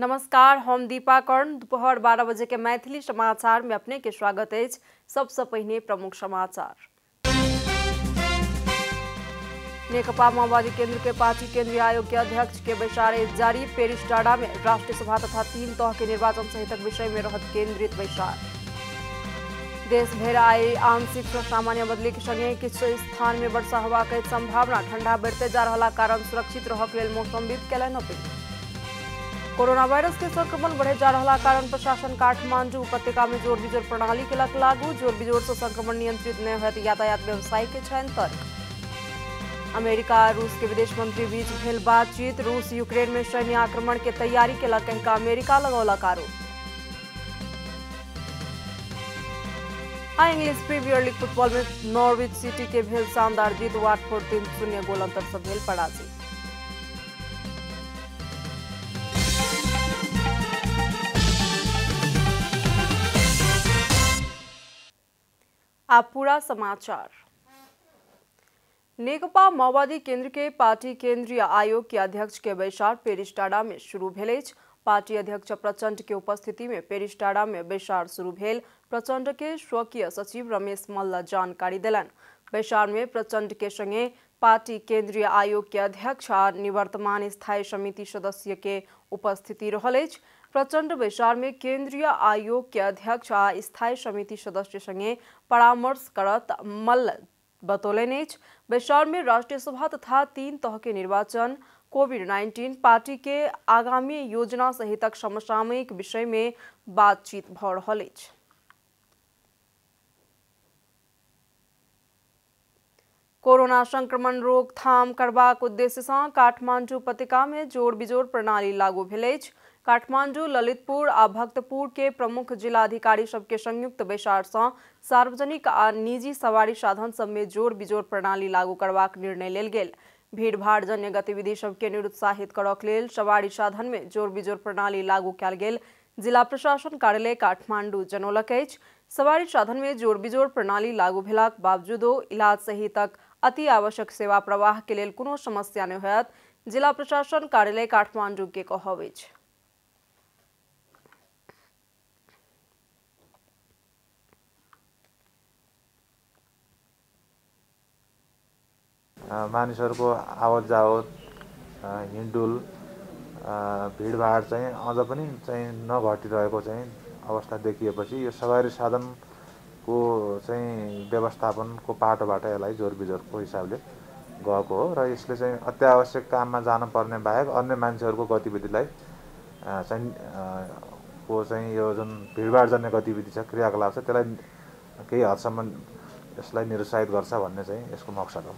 नमस्कार, हम दीपा कर्ण। दोपहर 12 बजे के मैथिली समाचार में अपने के स्वागत है। सबसे पहले प्रमुख समाचार। नेकपा माओवादी केंद्र के पार्टी केंद्रीय आयोग के अध्यक्ष के बैसारे जारी। पेरिस टाडा में राष्ट्रीय सभा तथा 3 तह के निर्वाचन सहित विषय में रहत केंद्रित बैसार। देश भर आए आंशिक सँ सामान्य बदली के संगे किछु स्थान में वर्षा होबाक संभावना। ठंडा बढ़ते जा रहा कारण सुरक्षित रहक लेल मौसमविद केलनि अपील। कोरोना वायरस के संक्रमण बढ़े जा रहा कारण प्रशासन काठमांडू उपत्यका में जोर बिजोर प्रणाली केलक लागू। जोर बिजोर से संक्रमण नियंत्रित नहीं होत यातायात व्यवसाय के छनि तर्क। अमेरिका और रूस के विदेश मंत्री बीच भेल बातचीत। रूस यूक्रेन में सैन्य आक्रमण के तैयारी केलक कहि कऽ अमेरिका लगौलक आरोप। आ इंग्लिश प्रीमियर लीग फुटबॉल में नॉर्विच सिटी के भेल शानदार जीत। वाटफोर्ड 3-0 गोल अंतर से भेल पराजित। आप पूरा समाचार। नेकपा माओवादी केंद्र के पार्टी केंद्रीय आयोग के अध्यक्ष के बैसार पेरिस टाडा में शुरू भेल अछि। पार्टी अध्यक्ष प्रचंड के उपस्थिति में पेरिस टाडा में बैसार शुरू भेल। प्रचंड के स्वकीय सचिव रमेश मल्ल जानकारी देलनि। बैसार में प्रचंड के संगे पार्टी केंद्रीय आयोग के अध्यक्ष आ निवर्तमान स्थायी समिति सदस्य के उपस्थिति रहल अछि। प्रचंड बैसार में केंद्रीय आयोग के अध्यक्ष आ स्थायी समिति सदस्य संगे परामर्श करत मल्ल बतौलनि अछि। बैसार में राष्ट्रीय सभा तथा 3 तह के निर्वाचन, कोविड-19, पार्टी के आगामी योजना सहितक समसामयिक विषय में बातचीत भऽ रहल अछि। कोरोना संक्रमण रोकथाम करबाक उद्देश्य सँ काठमांडू उपत्यका में जोर बिजोर प्रणाली लागू भेल अछि। काठमांडू, ललितपुर आ भक्तपुर के प्रमुख जिलाधिकारी सबके संयुक्त बैसार सँ सार्वजनिक आ निजी सवारी साधन सब में जोर बिजोर प्रणाली लागू करबाक निर्णय लेल गेल। भीड़ भाड़ जन्य गतिविधि सबके निरुत्साहित करबाक लेल सवारी साधन में जोर बिजोर प्रणाली लागू कयल गेल। जिला प्रशासन कार्यालय काठमांडू जनौलक अछि। सवारी साधन में जोर बिजोर प्रणाली लागू भेलाक बावजूदो इलाज सहितक अति आवश्यक सेवा प्रवाह के लेल कोनो समस्या नहि होयत जिला प्रशासन कार्यालय काठमांडू के कहब अछि। मानिसहरूको आवत जावत हिँडुल भिडभाड चाहिँ अझ पनि चाहिँ नघटिरहेको चाहिँ अवस्था देखिएपछि यो सवारी साधनको चाहिँ व्यवस्थापनको पाटोबाट यसलाई जोर बिजोरको हिसाबले गएको हो र यसले चाहिँ अत्यावश्यक काममा जानुपर्ने बाहेक अन्य मान्छेहरूको गतिविधिलाई चाहिँ यो जुन भिडभाड जन्य गतिविधि छ क्रियाकलाप छ त्यसलाई केही हदसम्म यसलाई निरुत्साहित गर्छ भन्ने चाहिँ यसको मकसद हो।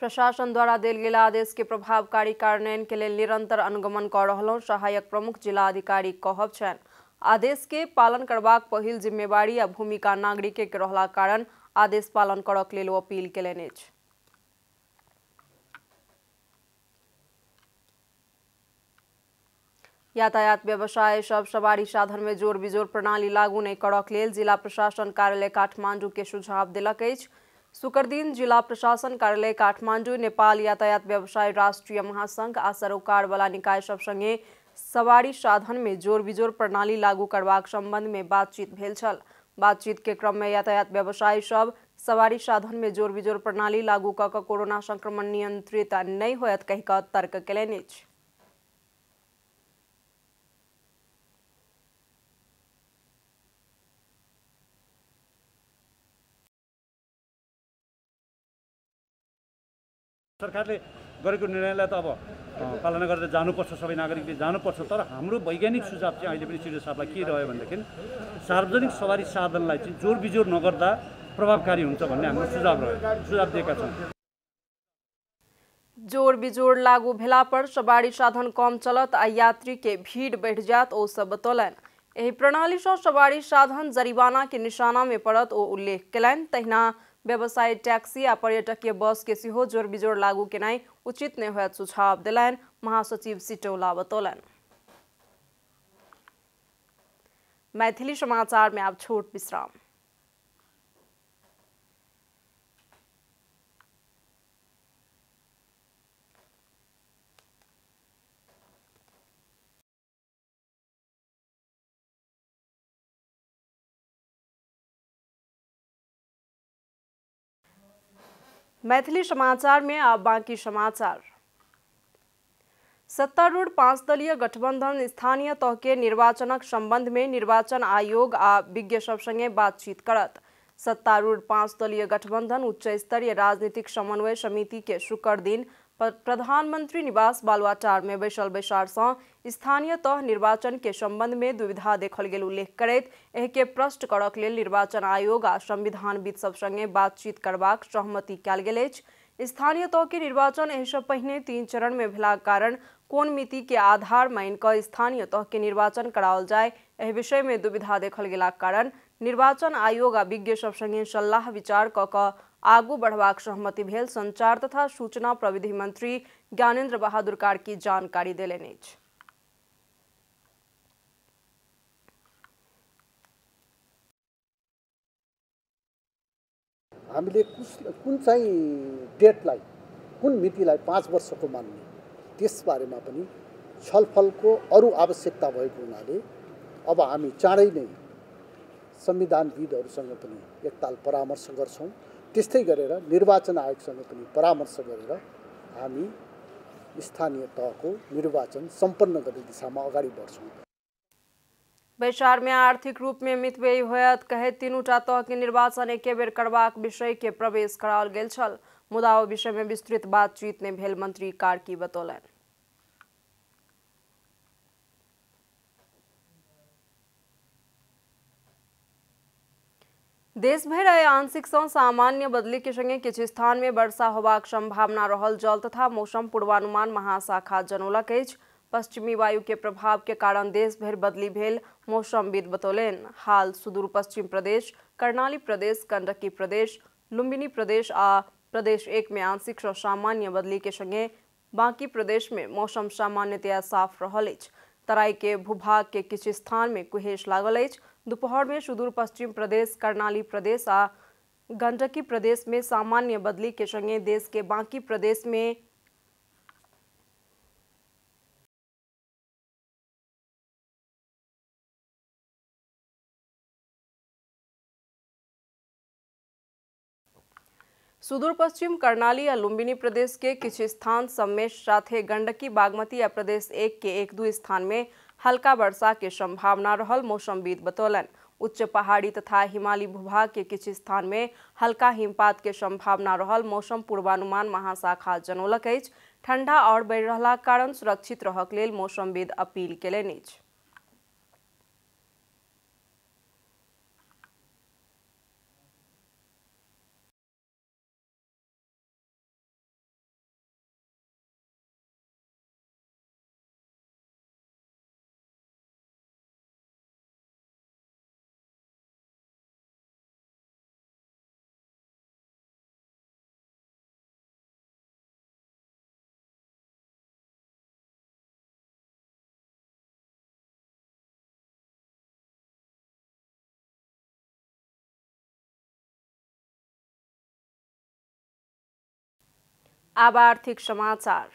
प्रशासन द्वारा देल गेल आदेश के प्रभावकारी कार्यान्वयन के लिए निरंतर अनुगमन कर रहलहुँ सहायक प्रमुख जिला अधिकारी कहब छनि। आदेश के पालन करबाक पहिल जिम्मेवारी आ भूमिका नागरिक के रहला कारण आदेश पालन करक लेल अपील केलनि अछि। यातायात व्यवसाय सब सवारी साधन में जोर बिजोर प्रणाली लागू नहीं करक लेल जिला प्रशासन कार्यालय काठमांडू के सुझाव देलक अछि। शुक्र दिन जिला प्रशासन कार्यालय काठमांडू नेपाल यातायात व्यवसाय राष्ट्रीय महासंघ आ सरोकार वाला निकाय सब संगे सवारी साधन में जोर बिजोर प्रणाली लागू करबाक संबंध में बातचीत भेल छल। बातचीत के क्रम में यातायात व्यवसायी सब सवारी साधन में जोर बिजोर प्रणाली लागू कऽ कऽ कोरोना संक्रमण नियंत्रित नहीं होयत कहि कऽ तर्क केलनि अछि। सरकारले गरेको निर्णयलाई त अब पालना गर्दै जानुपर्छ, सबै नागरिकले जानुपर्छ। तर हाम्रो वैज्ञानिक सुझाव चाहिँ अहिले पनि सिडिओ साहबलाई के रह्यो भनेदेखि सार्वजनिक सवारी साधनलाई चाहिँ जोर बिजोर नगर्दा प्रभावकारी हुन्छ भन्ने हाम्रो सुझाव दिएका छौँ। जोर बिजोर लागू भेला पर सवारी साधन कम चलत आ यात्री के भीड़ बढ़ जात ओ सब बतौलनि। एहि प्रणाली सँ सवारी साधन जरिमाना के निशाना में पड़त ओ उल्लेख केलनि। तहिना व्यवसायी टैक्सी आ पर्यटकीय बस के सेहो जोर बिजोर लागू केनाइ उचित नहीं होयत सुझाव देलनि। महासचिव सिटौला बतौलनि। मैथिली समाचार में अब छोट विश्राम। मैथिली समाचार में अब बाकी समाचार। सत्तारूढ़ 5 दलीय गठबंधन स्थानीय तह के निर्वाचनक संबंध में निर्वाचन आयोग आ विज्ञ सब संगे बातचीत करत। सत्तारूढ़ 5 दलीय गठबंधन उच्च स्तरीय राजनीतिक समन्वय समिति के शुक्र दिन प्रधानमंत्री निवास बालुआटार में बैसल बैसार से स्थानीय तह निर्वाचन के संबंध में दुविधा देखल गेल उल्लेख करैत एहि के प्रश्न करक लेल निर्वाचन आयोग आ संविधानविद सब संगे बातचीत करबाक सहमति कयल गेल अछि। स्थानीय तह के निर्वाचन एहि सँ पहिने 3 चरण में भेलाक कारण कोन मिति के आधार मानि कऽ स्थानीय तह के निर्वाचन कराओल जाय एहि विषय में दुविधा देखल गेलाक कारण निर्वाचन आयोग आ विज्ञ सब संगे सलाह विचार कऽ कऽ आगू बढ़बाक सहमति भेल। संचार तथा सूचना प्रविधि मंत्री ज्ञानेन्द्र बहादुर कार्की जानकारी देलनि अछि। हामीले कुन चाहिँ डेटलाई कुन मितिलाई 5 वर्षको मान्ने त्यसबारेमा पनि छलफलको अरू आवश्यकता भएको हुनाले अब हामी चाँडै नै संविधानविदहरूसँग पनि एकताल परामर्श गर्छौं। त्यस्तै गरेर निर्वाचन आयोगसँग पनि परामर्श गरेर हामी स्थानीय तहको निर्वाचन सम्पन्न गर्ने दिशामा अगाडि बढ्छौं। बैसार में आर्थिक रूप में मितव्ययी होयत कहे 3टा तह के निर्वाचन एके बेर करबाक विषय के प्रवेश कराओल गेल छल। मुदा ओ विषय में विस्तृत बातचीत ने भेल मंत्री कार्की बतौलनि। देश भर आइ आंशिक सँ सामान्य बदली के संगे किछ स्थान में वर्षा होबाक संभावना रहल। जल तथा मौसम पूर्वानुमान महाशाखा जनौलक अछि। पश्चिमी वायु के प्रभाव के कारण देश भर बदली भेल मौसमविद बतौलनि। हाल सुदूर पश्चिम प्रदेश, कर्णाली प्रदेश, गंडकी प्रदेश, लुम्बिनी प्रदेश आ प्रदेश 1 में आंशिक सँ सामान्य बदली के संगे बाकी प्रदेश में मौसम सामान्यतया साफ रहल अछि। तराई के भूभाग के किछ स्थान में कुहेस लागल अछि। दोपहर में सुदूर पश्चिम प्रदेश, कर्णाली प्रदेश आ गंडकी प्रदेश में सामान्य बदली के संगे देश के बाकी प्रदेश में सुदूर पश्चिम कर्णाली आ लुम्बिनी प्रदेश के किछ स्थान सब में साथे गंडकी, बागमती आ प्रदेश 1 के 1-2 स्थान में हल्का वर्षा के संभावना रहल मौसमविद बतौलनि। उच्च पहाड़ी तथा हिमालयी भूभाग के किछ स्थान में हल्का हिमपात के संभावना रहल मौसम पूर्वानुमान महाशाखा जनौलक अछि। ठंडा और बढ़ि रहलाक कारण सुरक्षित रहक लेल मौसमविद अपील केलनि अछि। अब आर्थिक समाचार।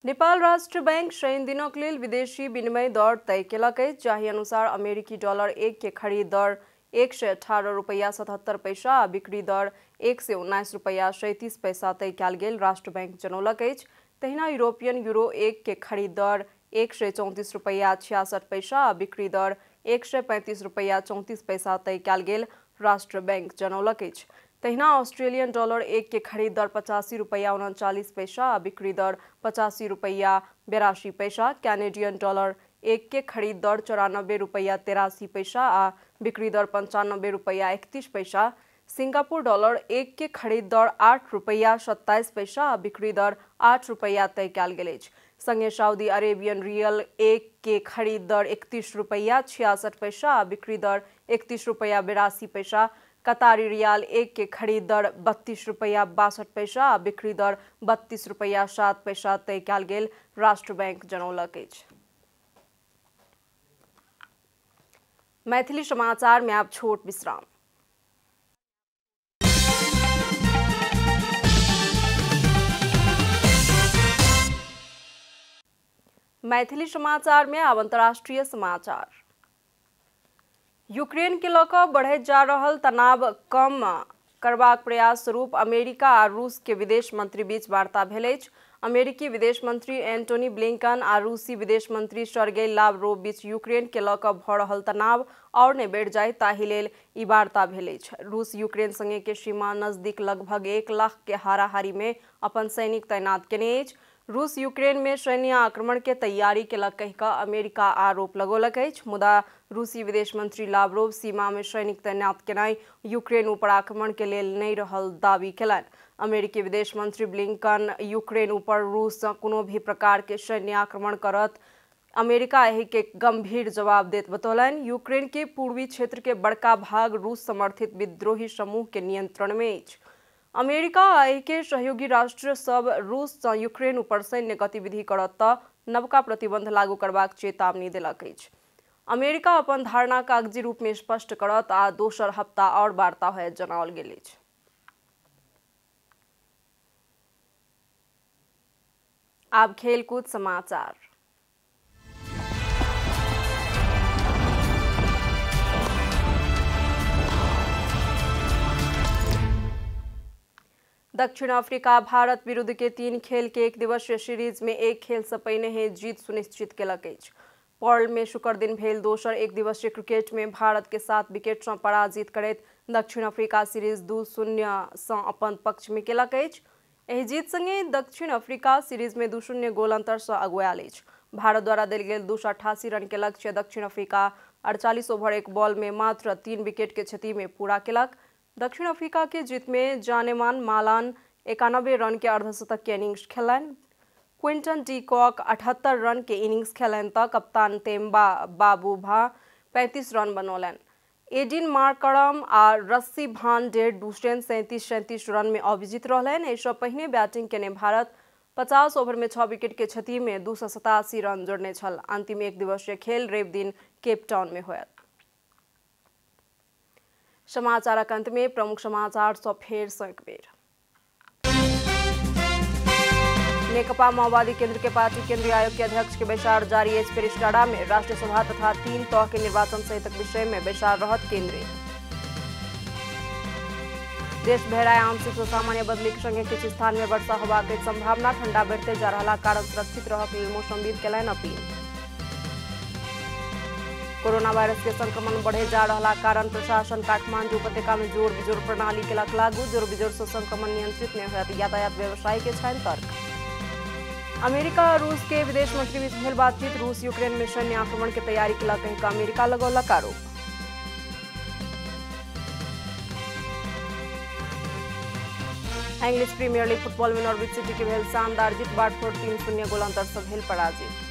नेपाल राष्ट्र बैंक शनि दिनक लेल विदेशी विनिमय दर तय केलक अछि। जाहि अनुसार अमेरिकी डॉलर 1 के खरीद दर 118 रुपया 77 पैसा आ बिक्री दर 119 रुपया 37 पैसा तय कयल गेल राष्ट्र बैंक जनौलक अछि। तहिना यूरोपियन यूरो 1 के खरीद दर 134 रुपया 66 पैसा आ बिक्री दर 135 रुपया 34 पैसा तय कयल गेल राष्ट्र बैंक जनौलक अछि। तहिना ऑस्ट्रेलियन डॉलर 1 के खरीद दर 85 रुपया 39 पैसा आ बिक्री दर 85 रुपया 82 पैसा, कैनेडियन डॉलर 1 के खरीद दर 94 रुपया 83 पैसा आ बिक्री दर 95 रुपया 31 पैसा, सिंगापुर डॉलर 1 के खरीद दर 8 रुपया 27 पैसा आ बिक्री दर 8 रुपया तय कयल गेल अछि। संगे सऊदी अरेबियन रियल 1 के खरीद दर 31 रुपया 66 पैसा आ बिक्री दर 31 रुपया 82 पैसा, कतारी रियाल 1 के खरीद दर 32 रुपया 62 पैसा आ बिक्री दर 32 रुपया 7 पैसा तय कयल गेल राष्ट्र बैंक जनौलक अछि। मैथिली समाचार में आप छोट विश्राम। मैथिली समाचार में अब अंतर्राष्ट्रीय समाचार। यूक्रेन के लऽ बढ़े जा रहल तनाव कम करबाक प्रयास स्वरूप अमेरिका आ रूस के विदेश मंत्री बीच वार्ता भेल अछि। अमेरिकी विदेश मंत्री एंटोनी ब्लिंकन आ रूसी विदेश मंत्री सर्गेई लावरोव बीच यूक्रेन के लऽ भऽ रहल तनाव और नहि बढ़ि जाय ताहि लेल ई वार्ता भेल अछि। रूस यूक्रेन संगे के सीमा नजदीक लगभग 1 लाख के हाराहारी में अपन सैनिक तैनात केने अछि। रूस यूक्रेन में सैन्य आक्रमण के तैयारी केलक कहि कऽ अमेरिका आरोप लगौलक अछि। मुदा रूसी विदेश मंत्री लावरोव सीमा में सैनिक तैनात केनाइ यूक्रेन ऊपर आक्रमण के लेल नहि रहल दावी केलनि। अमेरिकी विदेश मंत्री ब्लिंकन यूक्रेन ऊपर रूस कोनो भी प्रकार के सैन्य आक्रमण करत अमेरिका एहि के गंभीर जवाब देत बतौलनि। यूक्रेन के पूर्वी क्षेत्र के बड़का भाग रूस समर्थित विद्रोही समूह के नियंत्रण में अछि। अमेरिका आ एहि के सहयोगी राष्ट्र सब रूस यूक्रेन ऊपर सैन्य गतिविधि करत तऽ नवका प्रतिबंध लागू करबाक चेतावनी देलक अछि। अमेरिका अपन धारणा कागजी रूप में स्पष्ट करत आ दोसर हफ्ता और वार्ता होयत जनाओल गेल अछि। आब खेलकूद समाचार। दक्षिण अफ्रीका भारत विरुद्ध के 3 खेल के 1 दिवसीय सीरीज में 1 खेल से पहिने ही जीत सुनिश्चित केलक अछि। पर्ल में शुक्र दिन भेल दोसर 1 दिवसीय क्रिकेट में भारत के 7 विकेट से पराजित करैत दक्षिण अफ्रीका सीरीज 2-0 से अपन पक्ष में केलक अछि। एहि जीत संगे दक्षिण अफ्रीका सीरीज में 2-0 गोल अंतर से अगुआएल अछि। भारत द्वारा देल गेल 288 रन के लक्ष्य दक्षिण अफ्रीका 48 ओवर 1 बॉल में मात्र 3 विकेट के क्षति में पूरा केलक। दक्षिण अफ्रीका के जीत में जानेमान मालान 91 रन के अर्धशतक के इनिंग्स खेलनि। क्विंटन डी कॉक 78 रन के इनिंग्स खेलनि तऽ कप्तान तेम्बा बाबूभा 35 रन बनौलनि। एडिन मार्करम आ रस्सी भान डेर डुस्टेन 37 रन में अविजित रहलनि। एहिसँ पहिने बैटिंग केने भारत 50 ओवर में 6 विकेट के क्षति में 287 रन जोड़ने छल। अंतिम 1 दिवसीय खेल रवि दिन केपटाउन में होयत। समाचारक अंत में प्रमुख समाचार सँ फेर सँ एक बेर। नेकपा माओवादी केंद्र के पार्टी केंद्रीय आयोग के अध्यक्ष के बैसार जारी अछि। पेरिस्टाडा में राष्ट्रीय सभा तथा 3 तह के निर्वाचन सहितक विषय में बैसार रहत केंद्रीय। देश भैराए आंशिक से सामान्य बदली के संगे किछु स्थान में वर्षा होबाक अछि संभावना। ठंडा बढ़ते जा रहला कारण सुरक्षित रहक लेल मौसमविद केलनि अपील। कोरोना वायरस के संक्रमण बढ़े जा रहला कारण प्रशासन काठमांडू उपत्यका में जोर बिजोर प्रणाली केलक लागू। जोर बिजोर से संक्रमण नियंत्रित नहीं होयत यातायात व्यवसायी के छनि तर्क। अमेरिका और रूस के विदेश मंत्री बीच भेल बातचीत। रूस यूक्रेन में सैन्य आक्रमण के तैयारी केलक कहि कऽ अमेरिका लगौलक आरोप। इंग्लिश प्रीमियर लीग फुटबॉल में नॉर्विच सिटी के भेल शानदार जीत। वाटफोर्ड 3-0 गोल अंतर से भेल पराजित।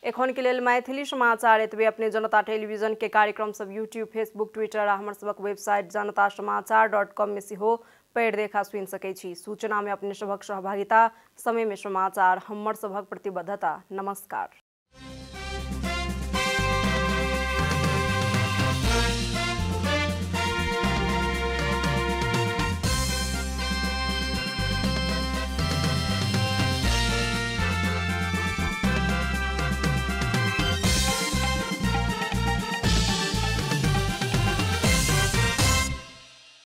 एखन के लेल मैथिली समाचार एतबे। अपने जनता टेलीविजन के कार्यक्रम सब यूट्यूब, फेसबुक, ट्विटर आ हमर सबक वेबसाइट जनतासमाचार.com में सेहो पढ़ि देखा सुनि सकै छी। सूचना में अपने सबक सहभागिता, समय में समाचार हमर सबक प्रतिबद्धता। नमस्कार।